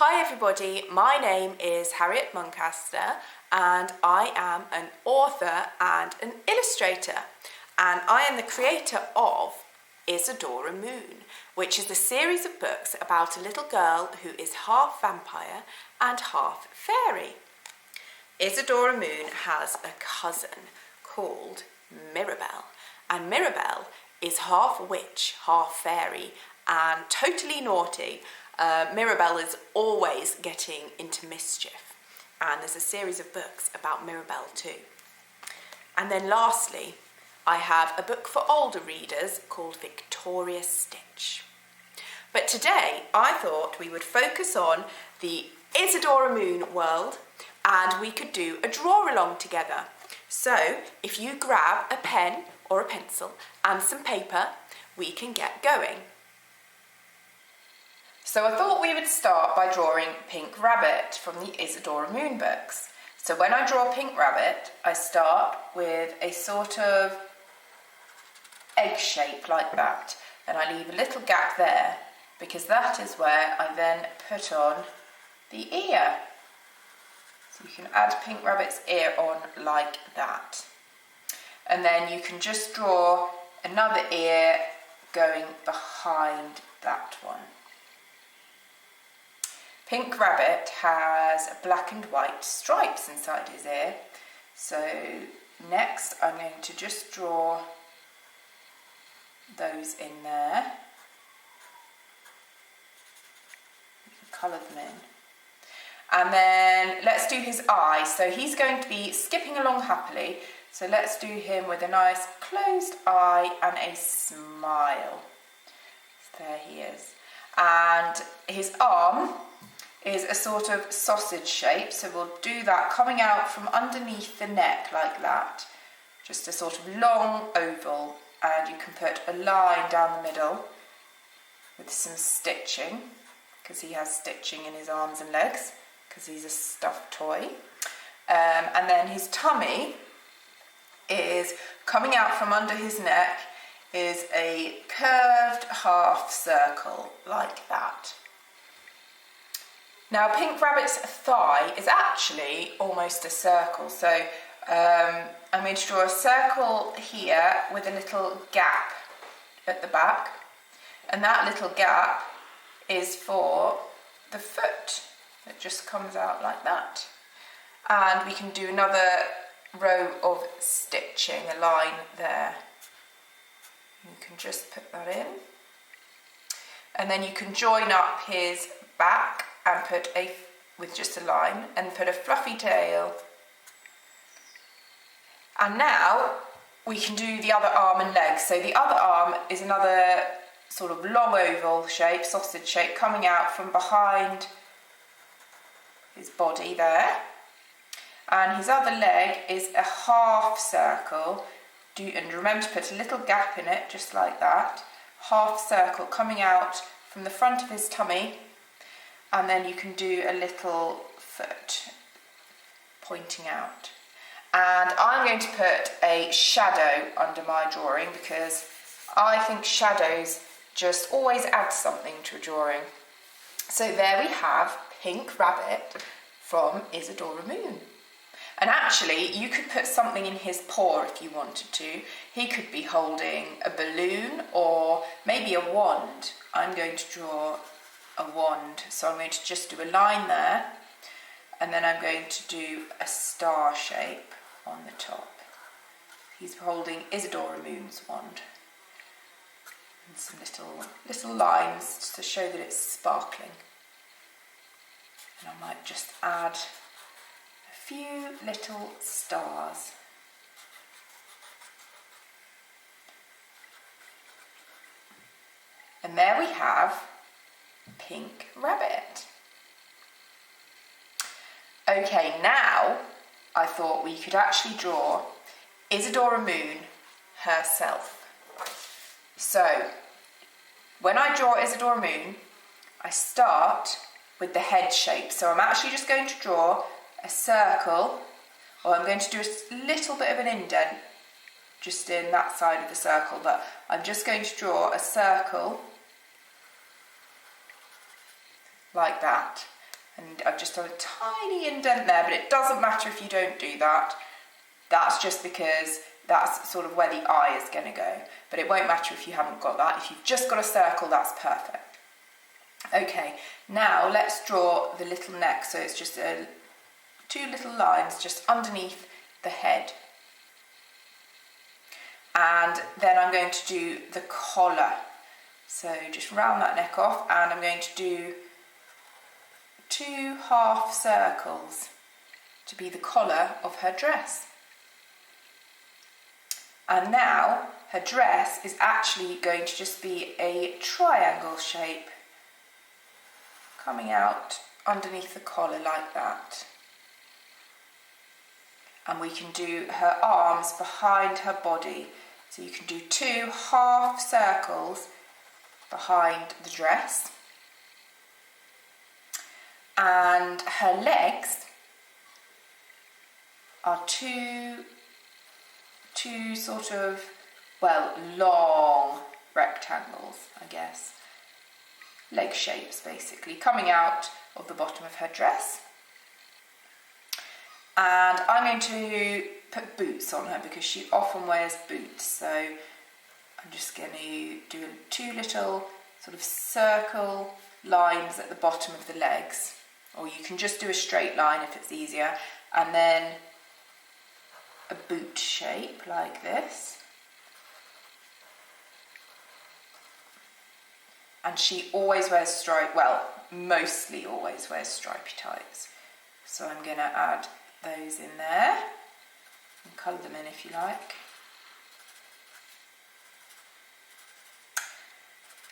Hi everybody, my name is Harriet Muncaster and I am an author and an illustrator, and I am the creator of Isadora Moon, which is a series of books about a little girl who is half vampire and half fairy. Isadora Moon has a cousin called Mirabelle, and Mirabelle is half witch, half fairy and totally naughty. Mirabelle is always getting into mischief, and there's a series of books about Mirabelle too. And then lastly, I have a book for older readers called Victoria's Stitch. But today I thought we would focus on the Isadora Moon world and we could do a draw-along together. So if you grab a pen or a pencil and some paper, we can get going. So I thought we would start by drawing Pink Rabbit from the Isadora Moon books. So when I draw Pink Rabbit, I start with a sort of egg shape like that, and I leave a little gap there because that is where I then put on the ear. So you can add Pink Rabbit's ear on like that. And then you can just draw another ear going behind that one. Pink Rabbit has black and white stripes inside his ear. So next I'm going to just draw those in there. You can colour them in. And then let's do his eyes. So he's going to be skipping along happily. So let's do him with a nice closed eye and a smile. So there he is. And his arm is a sort of sausage shape, so we'll do that coming out from underneath the neck like that. Just a sort of long oval, and you can put a line down the middle with some stitching, because he has stitching in his arms and legs, because he's a stuffed toy. And then his tummy is coming out from under his neck is a curved half circle like that. Now Pink Rabbit's thigh is actually almost a circle, so I'm going to draw a circle here with a little gap at the back, and that little gap is for the foot. It just comes out like that. And we can do another row of stitching, a line there. You can just put that in. And then you can join up his back and put with just a line and put a fluffy tail. And now we can do the other arm and leg. So the other arm is another sort of long oval shape, sausage shape, coming out from behind his body there. And his other leg is a half circle. And remember to put a little gap in it, just like that. Half circle coming out from the front of his tummy. And then you can do a little foot pointing out. And I'm going to put a shadow under my drawing because I think shadows just always add something to a drawing. So there we have Pink Rabbit from Isadora Moon. And actually, you could put something in his paw if you wanted to. He could be holding a balloon or maybe a wand. I'm going to draw a wand, so I'm going to just do a line there, and then I'm going to do a star shape on the top. He's holding Isadora Moon's wand, and some little lines to show that it's sparkling. And I might just add a few little stars. And there we have Pink Rabbit. Okay, now I thought we could actually draw Isadora Moon herself. So when I draw Isadora Moon, I start with the head shape. So I'm actually just going to draw a circle, or I'm going to do a little bit of an indent just in that side of the circle, but I'm just going to draw a circle like that. And I've just done a tiny indent there, but it doesn't matter if you don't do that. That's just because that's sort of where the eye is going to go. But it won't matter if you haven't got that. If you've just got a circle, that's perfect. Okay, now let's draw the little neck. So it's just two little lines just underneath the head. And then I'm going to do the collar. So just round that neck off, and I'm going to do 2 half circles to be the collar of her dress. And now her dress is actually going to just be a triangle shape coming out underneath the collar like that. And we can do her arms behind her body. So you can do 2 half circles behind the dress. And her legs are two sort of, well, long rectangles, I guess. Leg shapes, basically, coming out of the bottom of her dress. And I'm going to put boots on her because she often wears boots. So I'm just going to do 2 little sort of circle lines at the bottom of the legs. Or you can just do a straight line if it's easier. And then a boot shape like this. And she always wears mostly always wears stripy tights. So I'm going to add those in there and colour them in if you like.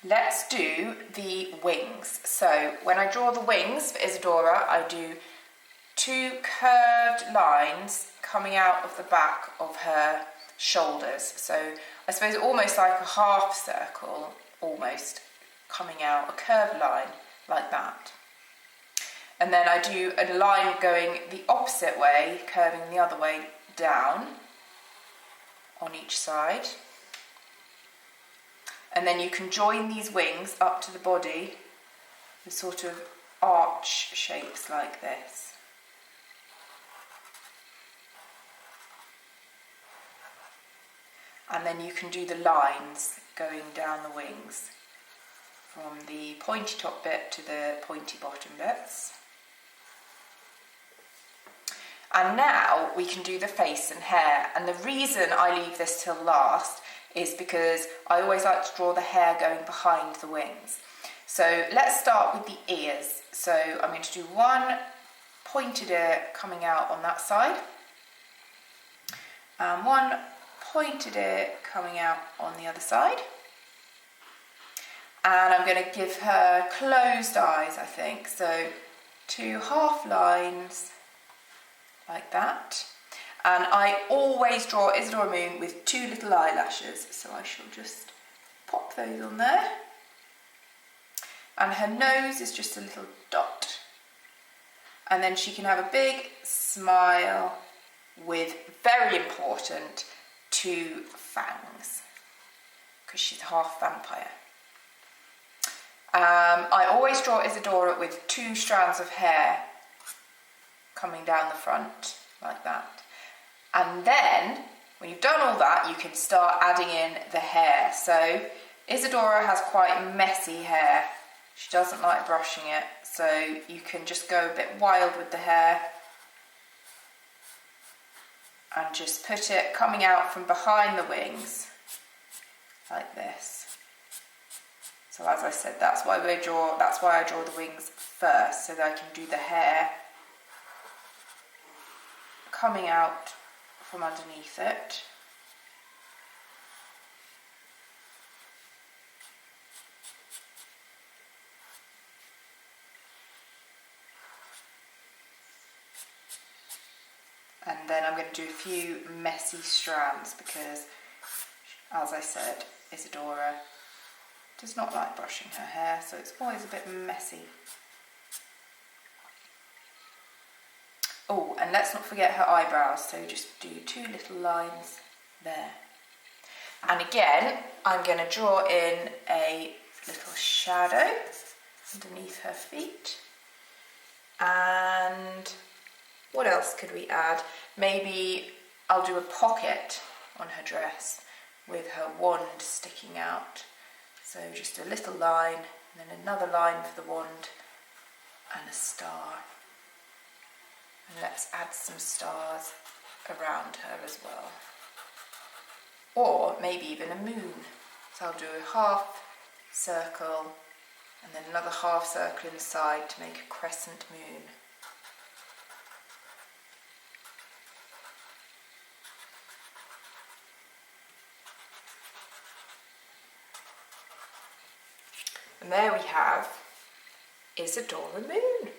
Let's do the wings. So when I draw the wings for Isadora, I do 2 curved lines coming out of the back of her shoulders. So I suppose almost like a half circle, almost coming out, a curved line like that. And then I do a line going the opposite way, curving the other way down on each side. And then you can join these wings up to the body with sort of arch shapes like this. And then you can do the lines going down the wings from the pointy top bit to the pointy bottom bits. And now we can do the face and hair. And the reason I leave this till last is because I always like to draw the hair going behind the wings. So let's start with the ears. So I'm going to do 1 pointed ear coming out on that side. And 1 pointed ear coming out on the other side. And I'm going to give her closed eyes, I think. So 2 half lines like that. And I always draw Isadora Moon with 2 little eyelashes. So I shall just pop those on there. And her nose is just a little dot. And then she can have a big smile with, very important, 2 fangs, because she's half vampire. I always draw Isadora with 2 strands of hair coming down the front, like that. And then, when you've done all that, you can start adding in the hair. So, Isadora has quite messy hair. She doesn't like brushing it, so you can just go a bit wild with the hair and just put it coming out from behind the wings like this. So as I said, that's why I draw the wings first, so that I can do the hair coming out from underneath it. And then I'm going to do a few messy strands because, as I said, Isadora does not like brushing her hair, so it's always a bit messy. Oh, and let's not forget her eyebrows, so just do 2 little lines there. And again, I'm going to draw in a little shadow underneath her feet. And what else could we add? Maybe I'll do a pocket on her dress with her wand sticking out. So just a little line, and then another line for the wand, and a star. And let's add some stars around her as well. Or maybe even a moon. So I'll do a half circle and then another half circle inside to make a crescent moon. And there we have Isadora Moon.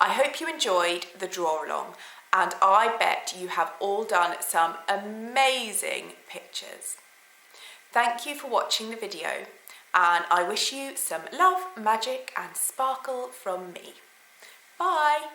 I hope you enjoyed the draw along, and I bet you have all done some amazing pictures. Thank you for watching the video, and I wish you some love, magic and sparkle from me. Bye!